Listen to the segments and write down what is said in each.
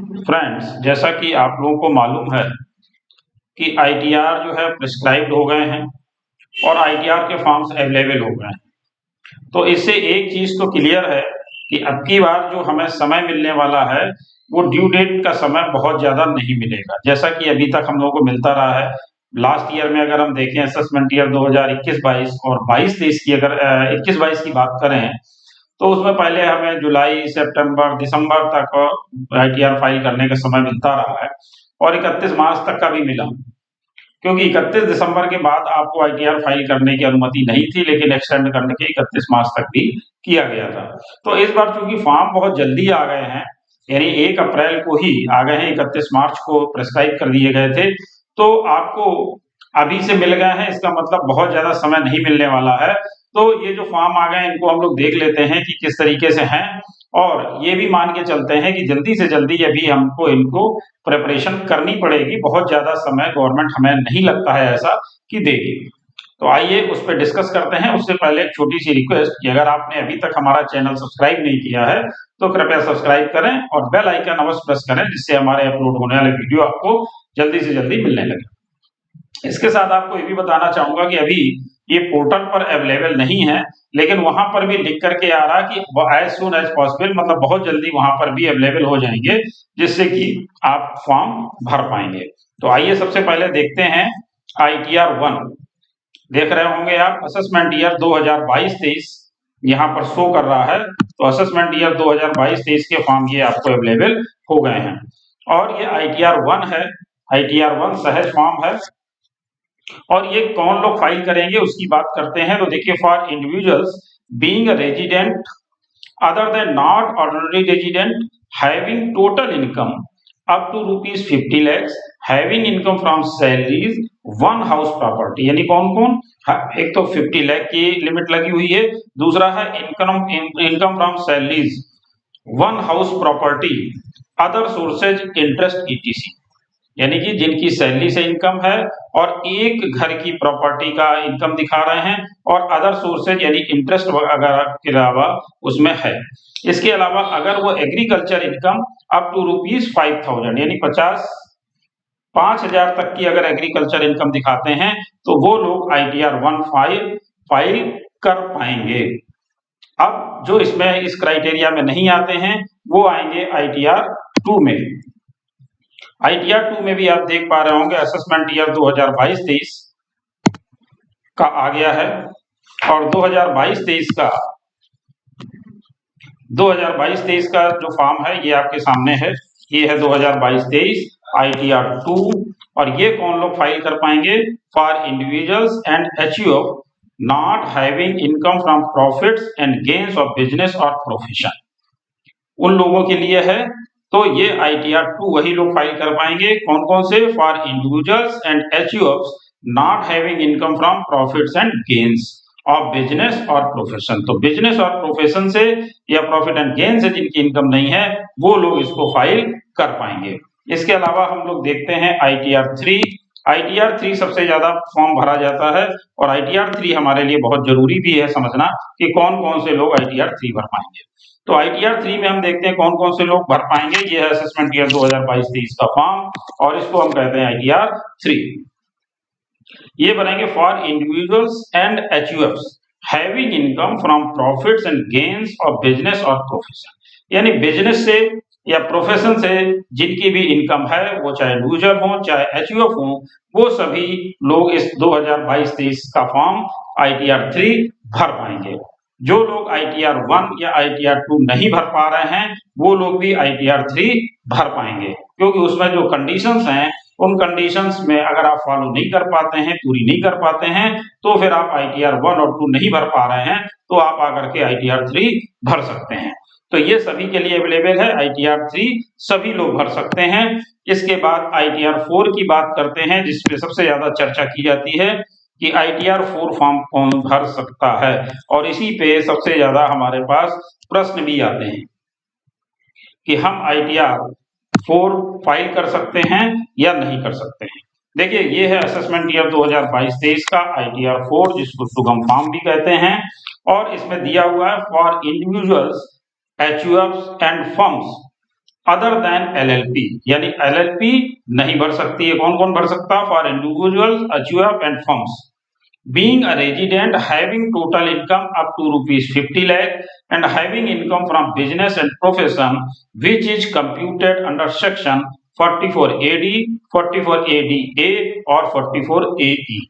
Friends, जैसा कि आप लोगों को मालूम है कि आईटीआर जो है प्रिस्क्राइब्ड हो गए हैं और आईटीआर के फॉर्म्स अवेलेबल हो गए हैं। तो इससे एक चीज तो क्लियर है कि अब की बार जो हमें समय मिलने वाला है वो ड्यू डेट का समय बहुत ज्यादा नहीं मिलेगा, जैसा कि अभी तक हम लोगों को मिलता रहा है। लास्ट ईयर में अगर हम देखें असेसमेंट ईयर 2021-22 और 22-23 की अगर 21-22 की बात करें तो उसमें पहले हमें जुलाई, सितंबर, दिसंबर तक आईटीआर फाइल करने का समय मिलता रहा है और 31 मार्च तक का भी मिला, क्योंकि 31 दिसंबर के बाद आपको आईटीआर फाइल करने की अनुमति नहीं थी, लेकिन एक्सटेंड करने के 31 मार्च तक भी किया गया था। तो इस बार चूंकि फॉर्म बहुत जल्दी आ गए हैं, यानी 1 अप्रैल को ही आ गए हैं, 31 मार्च को प्रेस्क्राइब कर दिए गए थे, तो आपको अभी से मिल गए हैं, इसका मतलब बहुत ज्यादा समय नहीं मिलने वाला है। तो ये जो फॉर्म आ गए हैं इनको हम लोग देख लेते हैं कि किस तरीके से हैं, और ये भी मान के चलते हैं कि जल्दी से जल्दी अभी हमको इनको प्रिपरेशन करनी पड़ेगी। बहुत ज्यादा समय गवर्नमेंट हमें नहीं लगता है ऐसा कि देगी। तो आइए उस पर डिस्कस करते हैं। उससे पहले एक छोटी सी रिक्वेस्ट कि अगर आपने अभी तक हमारा चैनल सब्सक्राइब नहीं किया है तो कृपया सब्सक्राइब करें और बेल आइकन अवश्य प्रेस करें, जिससे हमारे अपलोड होने वाले वीडियो आपको जल्दी से जल्दी मिलने लगे। इसके साथ आपको ये भी बताना चाहूंगा कि अभी ये पोर्टल पर अवेलेबल नहीं है, लेकिन वहां पर भी लिख करके आ रहा कि एज सून एज पॉसिबल, मतलब बहुत जल्दी वहां पर भी अवेलेबल हो जाएंगे, जिससे कि आप फॉर्म भर पाएंगे। तो आइए सबसे पहले देखते हैं आईटीआर 1। देख रहे होंगे आप असेसमेंट ईयर 2022-23 यहाँ पर शो कर रहा है। तो असेसमेंट ईयर 2022-23 के फॉर्म ये आपको अवेलेबल हो गए हैं और ये आईटीआर 1 है। आईटीआर 1 सहज फॉर्म है और ये कौन लोग फाइल करेंगे उसकी बात करते हैं। तो देखिए, for individuals being a resident other than not ordinary resident having total income up to ₹50 lakhs, having income from salaries, one house property. यानी कौन कौन, एक तो 50 लाख की लिमिट लगी हुई है, दूसरा है income from salaries, one house property, other sources, interest, etc. यानी कि जिनकी सैलरी से इनकम है और एक घर की प्रॉपर्टी का इनकम दिखा रहे हैं और अदर सोर्सेज यानी इंटरेस्ट वगैरह के अलावा उसमें है। इसके अलावा अगर वो एग्रीकल्चर इनकम अप टू ₹5,000 यानी 5,000 तक की अगर एग्रीकल्चर इनकम दिखाते हैं तो वो लोग आईटीआर 1 फाइल कर पाएंगे। अब जो इसमें इस क्राइटेरिया में नहीं आते हैं वो आएंगे आईटीआर 2 में। आईटीआर 2 में भी आप देख पा रहे होंगे असेसमेंट ईयर 2022-23 का आ गया है और 2022-23 का जो फॉर्म है ये आपके सामने है। ये है 2022-23 आईटीआर 2 और ये कौन लोग फाइल कर पाएंगे, for individuals and HUF not having income from profits and gains of business और प्रोफेशन, उन लोगों के लिए है। तो ये आईटीआर 2 वही लोग फाइल कर पाएंगे, कौन कौन से, for individuals and HUF not having income from profits and gains of business और प्रोफेशन। तो बिजनेस और प्रोफेशन से या प्रॉफिट एंड गेन से जिनकी इनकम नहीं है वो लोग इसको फाइल कर पाएंगे। इसके अलावा हम लोग देखते हैं आईटीआर 3। आईटीआर 3 सबसे ज्यादा फॉर्म भरा जाता है और आईटीआर 3 हमारे लिए बहुत जरूरी भी है समझना कि कौन कौन से लोग आईटीआर 3 भर पाएंगे। तो आईटीआर 3 में हम देखते हैं कौन कौन से लोग भर पाएंगे। ये है असेसमेंट ईयर 2022-23 का फॉर्म और इसको हम कहते हैं आईटीआर 3। ये बनेंगे for individuals and HUFs having income from profits and gains of business और प्रोफेशन, यानी बिजनेस से या प्रोफेशन से जिनकी भी इनकम है, वो चाहे इंडिविजुअल हो चाहे एचयूएफ हो, वो सभी लोग इस 2022-23 का फॉर्म आईटीआर 3 भर पाएंगे। जो लोग आईटीआर 1 या आईटीआर 2 नहीं भर पा रहे हैं वो लोग भी आईटीआर 3 भर पाएंगे, क्योंकि उसमें जो कंडीशंस हैं उन कंडीशंस में अगर आप फॉलो नहीं कर पाते हैं, पूरी नहीं कर पाते हैं, तो फिर आप आईटीआर 1 और 2 नहीं भर पा रहे हैं तो आप आकर के आईटीआर 3 भर सकते हैं। तो ये सभी के लिए अवेलेबल है, आईटीआर 3 सभी लोग भर सकते हैं। इसके बाद आईटीआर 4 की बात करते हैं, जिसपे सबसे ज्यादा चर्चा की जाती है कि आईटीआर 4 फॉर्म कौन भर सकता है, और इसी पे सबसे ज्यादा हमारे पास प्रश्न भी आते हैं कि हम आईटीआर 4 फाइल कर सकते हैं या नहीं कर सकते हैं। देखिए, ये है असेसमेंट ईयर 2022-23 का आईटीआर 4, जिसको सुगम फॉर्म भी कहते हैं, और इसमें दिया हुआ है for individuals, HUFs and firms other than LLP, यानी LLP नहीं भर सकती है। कौन कौन भर सकता है? For individuals, HUF and firms being a resident having total income up to rupees 50 lakh and having income from business and profession which is computed under section 44AD, 44ADA और 44AE।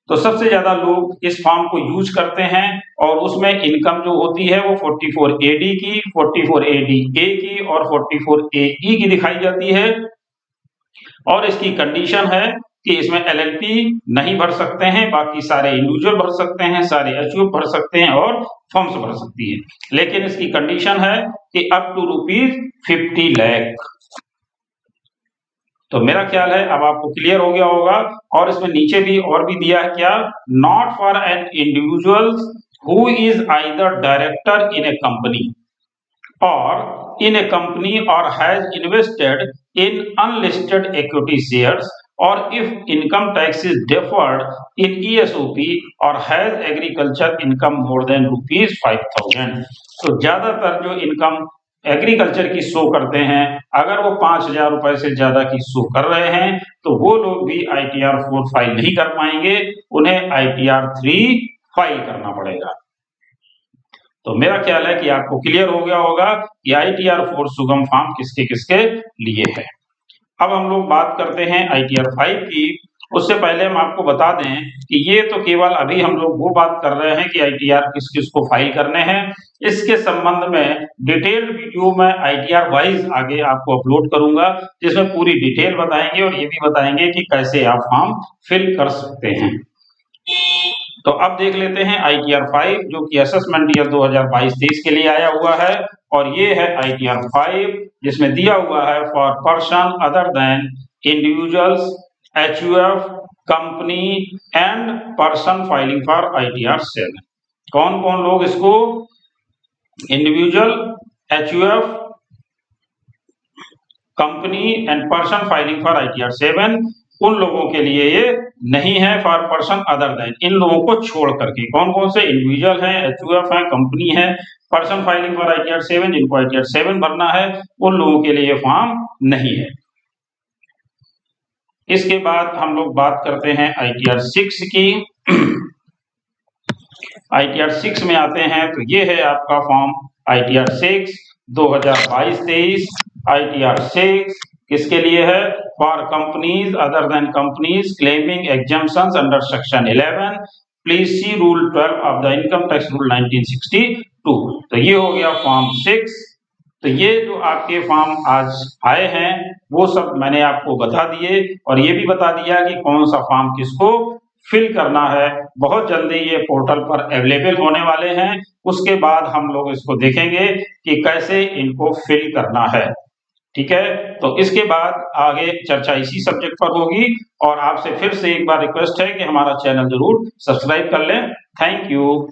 तो सबसे ज्यादा लोग इस फॉर्म को use करते हैं और उसमें इनकम जो होती है वो 44AD की, 44ADA की और 44AE की दिखाई जाती है। और इसकी कंडीशन है कि इसमें LLP नहीं भर सकते हैं, बाकी सारे इंडिविजुअल भर सकते हैं, सारे HUF भर सकते हैं और फर्म्स भर सकती है। लेकिन इसकी कंडीशन है कि अप टू ₹50 लाख। तो मेरा ख्याल है अब आपको क्लियर हो गया होगा। और इसमें नीचे भी और भी दिया है क्या? Not for an individual who is either director in A company or in a company or has invested in unlisted equity shares or if income tax is deferred in ESOP or has agriculture income more than ₹5,000। तो ज्यादातर जो income agriculture की show करते हैं, अगर वो 5,000 रुपए से ज्यादा की शो कर रहे हैं तो वो लोग भी ITR 4 फाइल नहीं कर पाएंगे, उन्हें ITR 3 फाइल करना पड़ेगा। तो मेरा ख्याल है कि आपको क्लियर हो गया होगा कि ITR 4 सुगम फॉर्म किसके किसके लिए है। अब हम लोग बात करते हैं ITR 5 की। उससे पहले हम आपको बता दें कि ये तो केवल अभी हम लोग वो बात कर रहे हैं कि ITR किस किस को फाइल करने हैं। इसके संबंध में डिटेल्ड वीडियो में ITR वाइज आगे आपको अपलोड करूंगा, जिसमें पूरी डिटेल बताएंगे और ये भी बताएंगे कि कैसे आप फॉर्म फिल कर सकते हैं। तो अब देख लेते हैं ITR 5 जो कि असेसमेंट ईयर 2022-23 के लिए आया हुआ है। और ये है ITR 5 जिसमें दिया हुआ है for person other than individuals, HUF, company and person filing for ITR 7। कौन कौन लोग इसको? Individual, HUF, company and person filing for ITR 7। उन लोगों के लिए ये नहीं है फॉर पर्सन अदर देन, इन लोगों को छोड़ करके। कौन कौन से? इंडिविजुअल हैं, HUF हैं, कंपनी है, पर्सन फाइलिंग फॉर ITR 7, जिनको ITR 7 भरना है, उन लोगों के लिए फॉर्म नहीं है। इसके बाद हम लोग बात करते हैं ITR 6 की। ITR 6 में आते हैं तो ये है आपका फॉर्म ITR 6 2022-23। ITR 6 किसके लिए है? For companies other than companies claiming exemptions under section 11 please see rule 12 of the income tax rule 1962। तो ये हो गया फॉर्म 6। तो ये जो आपके फॉर्म आज आए हैं वो सब मैंने आपको बता दिए और ये भी बता दिया कि कौन सा फॉर्म किसको फिल करना है। बहुत जल्दी ये पोर्टल पर अवेलेबल होने वाले हैं। उसके बाद हम लोग इसको देखेंगे कि कैसे इनको फिल करना है। ठीक है, तो इसके बाद आगे चर्चा इसी सब्जेक्ट पर होगी। और आपसे फिर से एक बार रिक्वेस्ट है कि हमारा चैनल जरूर सब्सक्राइब कर लें। Thank you.